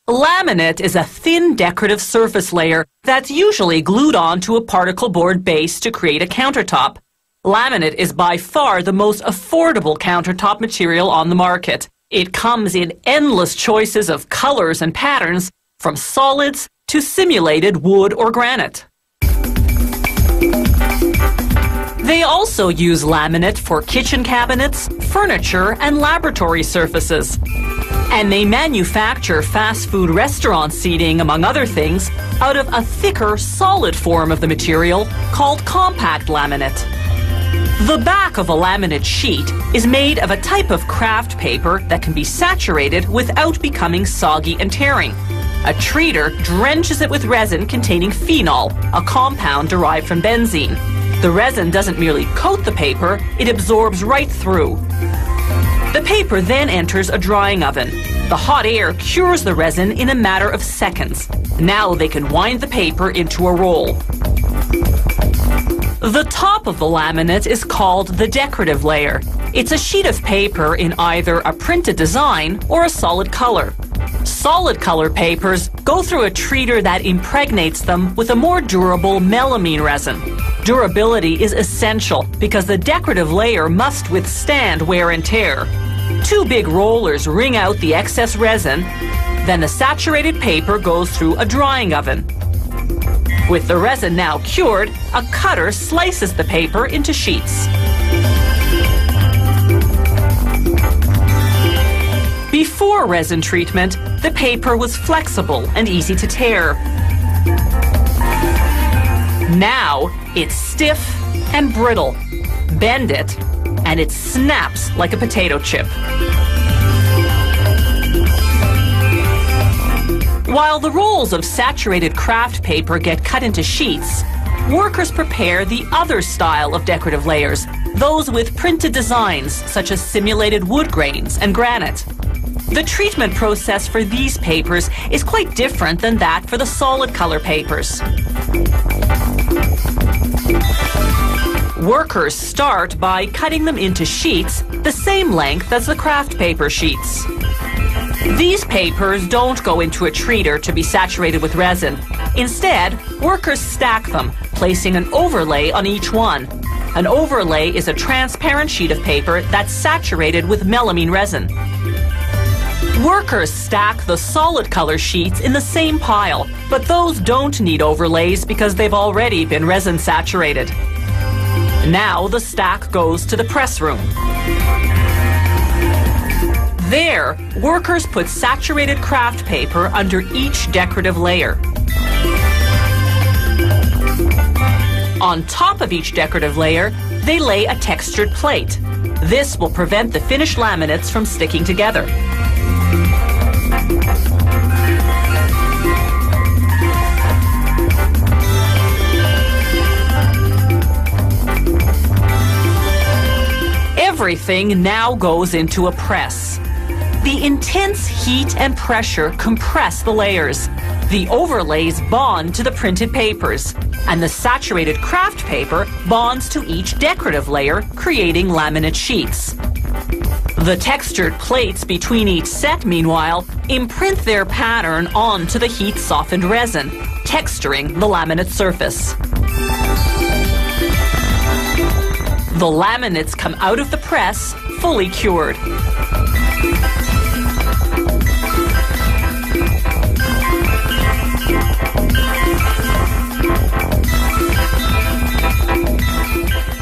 Laminate is a thin decorative surface layer that's usually glued onto a particle board base to create a countertop. Laminate is by far the most affordable countertop material on the market. It comes in endless choices of colors and patterns, from solids to simulated wood or granite. They also use laminate for kitchen cabinets, furniture, and laboratory surfaces. And they manufacture fast food restaurant seating, among other things, out of a thicker, solid form of the material called compact laminate. The back of a laminate sheet is made of a type of craft paper that can be saturated without becoming soggy and tearing. A treater drenches it with resin containing phenol, a compound derived from benzene. The resin doesn't merely coat the paper, it absorbs right through. The paper then enters a drying oven. The hot air cures the resin in a matter of seconds. Now they can wind the paper into a roll. The top of the laminate is called the decorative layer. It's a sheet of paper in either a printed design or a solid color. Solid color papers go through a treater that impregnates them with a more durable melamine resin. Durability is essential because the decorative layer must withstand wear and tear. Two big rollers wring out the excess resin, then the saturated paper goes through a drying oven. With the resin now cured, a cutter slices the paper into sheets. Before resin treatment, the paper was flexible and easy to tear. Now, it's stiff and brittle. Bend it, and it snaps like a potato chip. While the rolls of saturated craft paper get cut into sheets, workers prepare the other style of decorative layers, those with printed designs such as simulated wood grains and granite. The treatment process for these papers is quite different than that for the solid color papers. Workers start by cutting them into sheets the same length as the craft paper sheets. These papers don't go into a treater to be saturated with resin. Instead, workers stack them, placing an overlay on each one. An overlay is a transparent sheet of paper that's saturated with melamine resin. Workers stack the solid color sheets in the same pile, but those don't need overlays because they've already been resin saturated. Now the stack goes to the press room. There, workers put saturated craft paper under each decorative layer. On top of each decorative layer, they lay a textured plate. This will prevent the finished laminates from sticking together. Everything now goes into a press. The intense heat and pressure compress the layers. The overlays bond to the printed papers, and the saturated craft paper bonds to each decorative layer, creating laminate sheets. The textured plates between each set, meanwhile, imprint their pattern onto the heat-softened resin, texturing the laminate surface. The laminates come out of the press fully cured.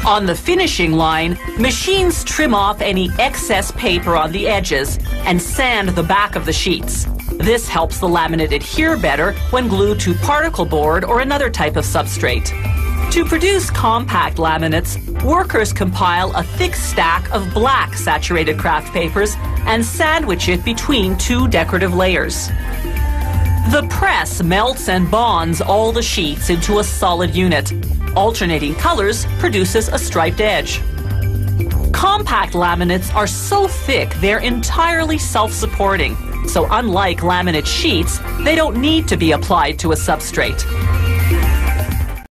On the finishing line, machines trim off any excess paper on the edges and sand the back of the sheets. This helps the laminate adhere better when glued to particle board or another type of substrate. To produce compact laminates, workers compile a thick stack of black saturated craft papers and sandwich it between two decorative layers. The press melts and bonds all the sheets into a solid unit. Alternating colors produces a striped edge. Compact laminates are so thick they're entirely self-supporting, so unlike laminate sheets, they don't need to be applied to a substrate.